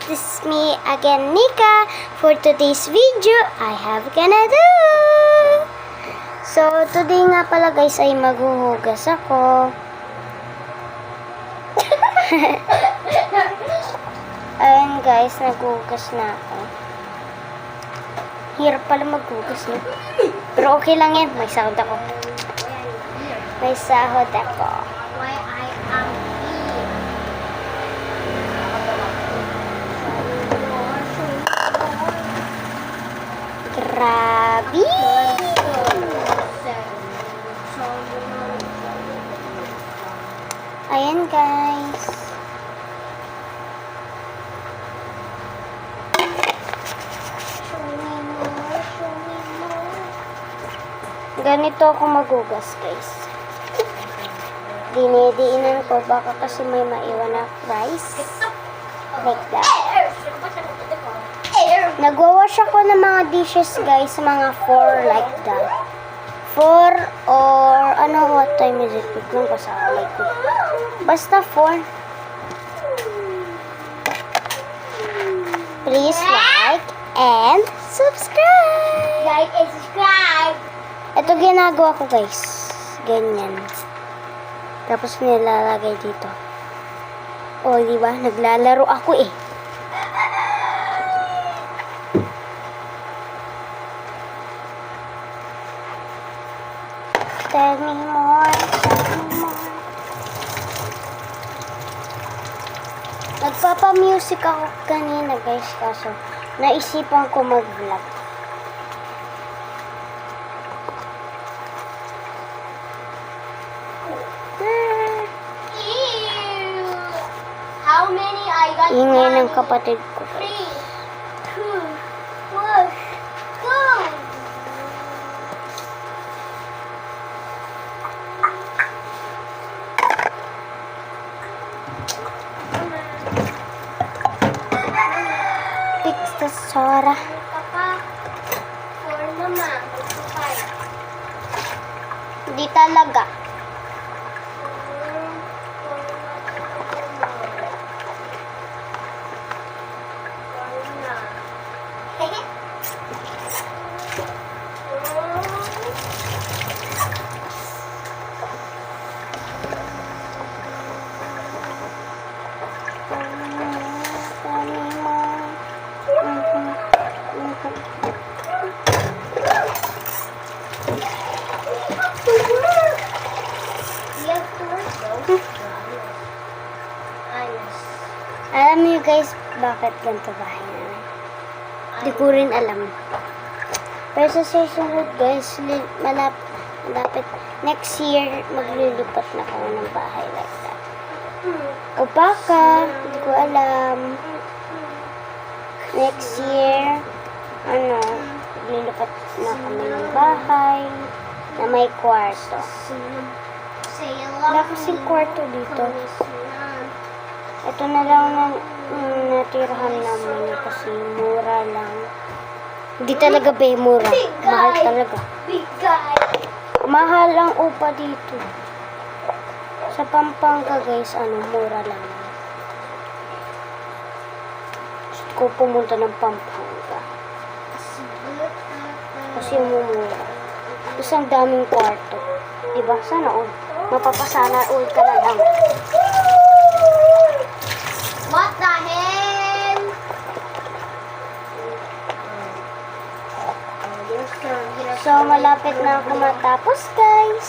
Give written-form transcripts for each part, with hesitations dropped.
this is me again, Nika. For today's video, I have gonna do. So, today nga pala guys ay maghuhugas ako. Ayun guys, naghuhugas na ako. Hirap pala maghugas, no? Pero okay lang yan, may sahod ako. May sahod ako. Why I am here. Grabe! Ayan guys. Ganito ako maghugas guys. Dinidiinan ko baka kasi may maiwan na rice. Like that. Nagwawash ako ng mga dishes guys, mga 4 like that. 4 or ano, what time is it? Biglang kasama ko. Basta 4. Please like and subscribe. Like and subscribe. Ito ginagawa ko guys. Ganyan. Tapos nilalagay dito. O, di ba? Naglalaro ako eh. Tell me more, tell me more. Nagpapa-music ako kanina guys, kaso naisipan ko mag-vlog. Ew. How many I got? Ingay ng kapatid ko. 3, 2, 1, go! Fix the Sora. Papa, 4 naman. 5. Hindi talaga. Alam niyo guys, bakit ganito bahay namin? Hindi ko rin alam. Pero sa susunod guys, malapit, next year, maglilipat na ako ng bahay like that. O baka, hindi ko alam. Next year, maglilipat na kami ng bahay na may kwarto. Wala kasing kwarto dito. Ito na lang na natirahan namin kasi mura lang. Hindi talaga mura. Mahal talaga. Big guy. Mahal ang upa dito. Sa Pampanga guys, mura lang. Gusto ko pumunta ng Pampanga. Kasi mumura. Tapos ang daming kwarto. Diba? Sana all. Mapapasana all ka na lang. What the hell? So, malapit na ako matapos, guys.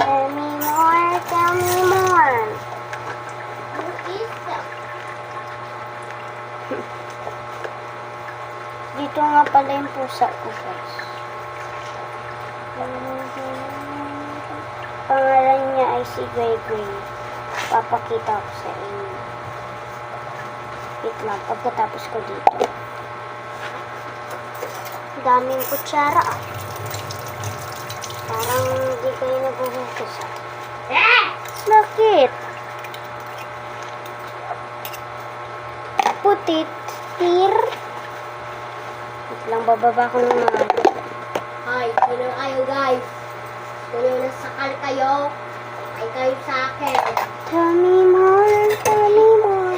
Tell me more, tell me more. Who is that? Dito nga pala yung pusa ko, guys. Pangalan niya ay si Gray Gray. Papakita ko sa inyo. Wait lang, pagkatapos ko dito. Daming kutsara ah. Parang hindi kayo naguhugas ah. Bakit? Putit. Tir. Wait lang, bababa ko ng mga. Hi, sino kayo guys? Kung nasakal kayo, ay kayo sa akin. Tell me more, tell me more.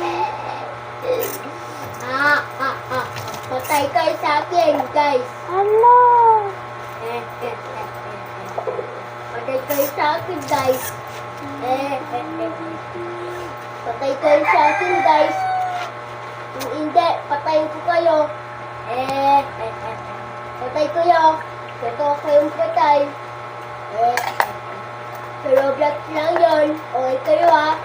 Patay kayo sa akin, guys. Ano? Patay kayo sa akin, guys. Patay kayo sa akin, guys. Kung hindi, patayin ko kayo. Patay kayo. Ito kayong patay. Sa Roblox lang yun. Okay kayo, ha?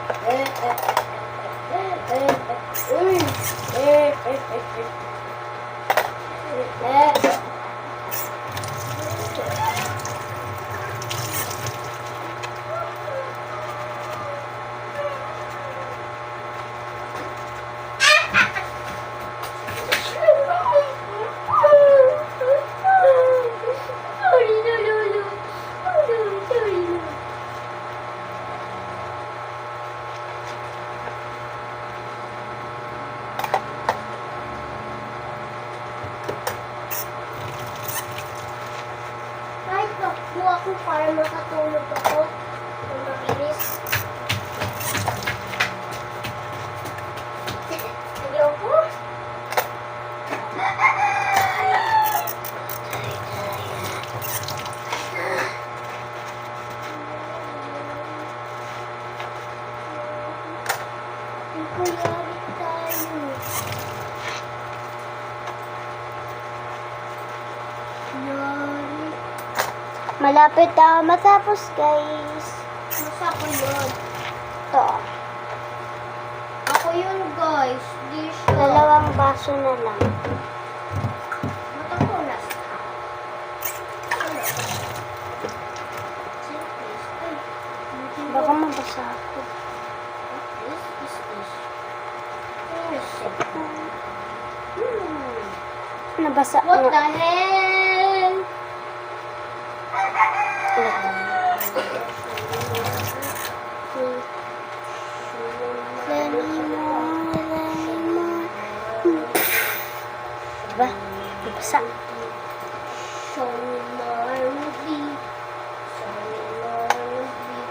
Kahit takbo ako para makatulog ako. Kung makinis. Ayoko. Ikuyarit tayo. Yari. Malapit na matapos, guys. Masa ko yun? Ito. Ako yun, guys. Di siya. Dalawang baso na lang. Matapunas ka. Baka mabasa ako. Nabasa What nga. the hell? Diba? Nabasa. Show me more movie. Show me more movie.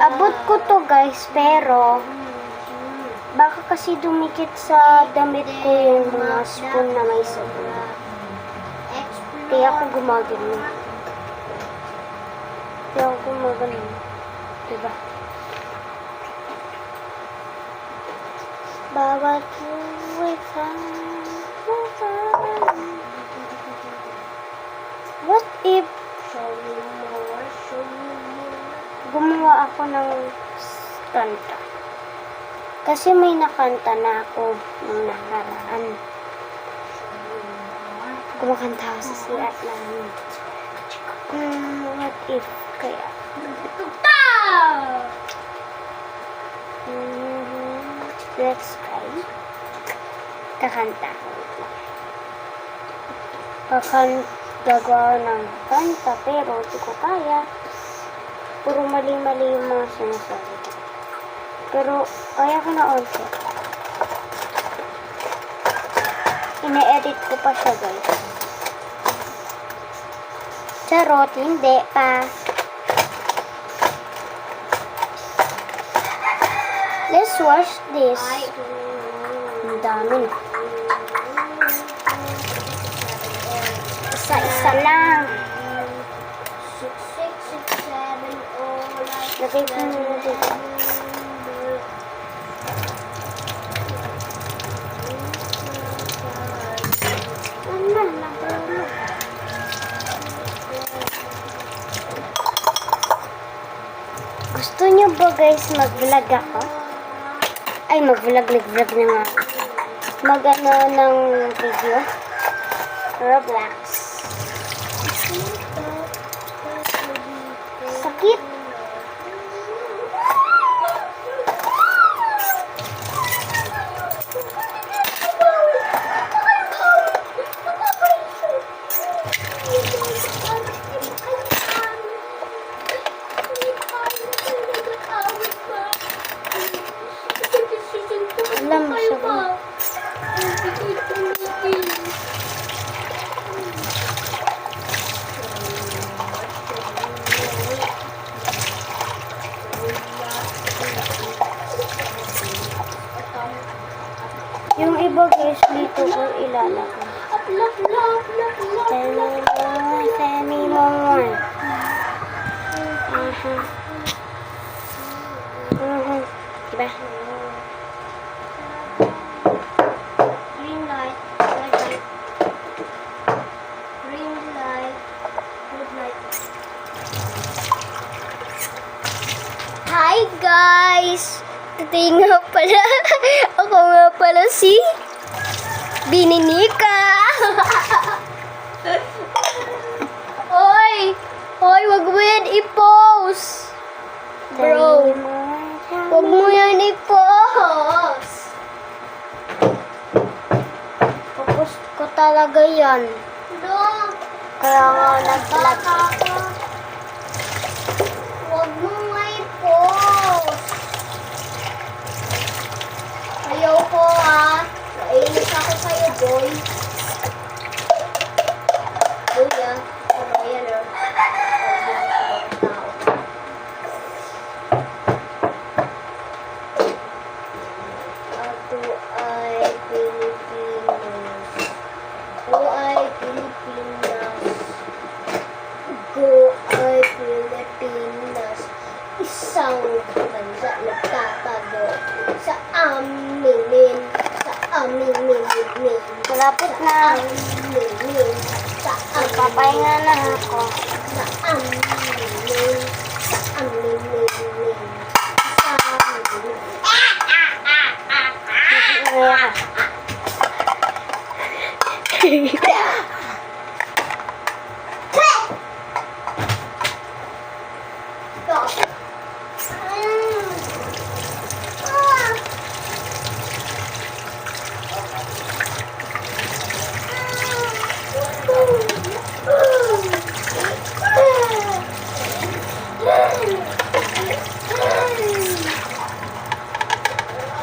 Abot ko to, guys, pero baka kasi dumikit sa damit ko yung mga spoon na may sabon. Kaya ako gumagano. Kaya ako gumagano. Diba? Bawat What if Show me more, show me more. gumawa ako ng kanta? Kasi may nakanta na ako nung nakaraan. Kumakanta ako sa CR namin. What if kaya? Let's try. Kakanta ako. Gagawa ng kanta pero hindi ko kaya. Puro mali-mali yung mga sinasabi ko. Pero kaya ko na onte. Ine-edit ko pa siya, guys. Charot, hindi pa. Let's watch this. Ang dami. Isa-isa lang. 6, 6, 6, 7, Lagay ko muna dito. Ano na ba? Gusto niyo ba, guys, mag-vlog ako? Ay, mag-vlog na nga. Mag-ano ng video? Roblox. Sakit. Alam mo siya ba? Dito ko ilalagay. Love, love, love, love, Tell me love. more, tell me more. Diba? Green light, red light. Green light, red light. Hi guys! Today nga pala, ako nga pala si Bininika! Hoy! Hoy, wag mo yan i-post! Bro, wag mo yan i-post! Tapos ko talaga yan. No! Kaya nga nag-vlog. Wag mo nga i-post! Ayaw ko ha! Nainis ako sa'yo, boy. Boy ah. Ano yan ah? Ako ay Pilipinas. Ako ay Pilipinas. Ako ay Pilipinas. Isang bansa nagtatago sa aminin. Sa aminin. Malapit na. Aminin. Sa aminin. Papahinga na ako. Sa aminin. Sa aminin. Sa aminin.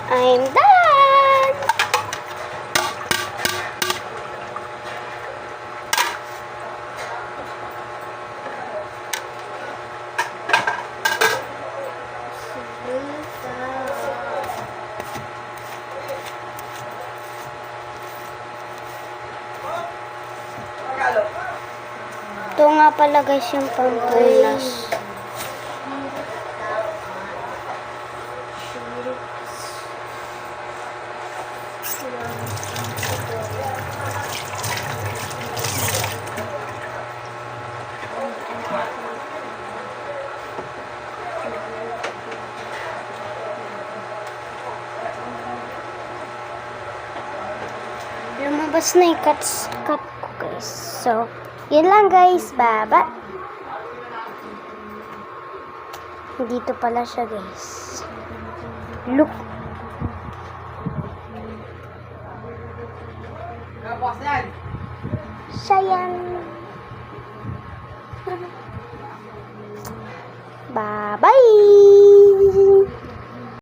I'm done! Ito nga pala guys yung pampunas. Lumabas na yung cut ko guys. So, yun lang guys. Bye-bye. Dito pala siya guys. Look. Siya yan. Bye-bye.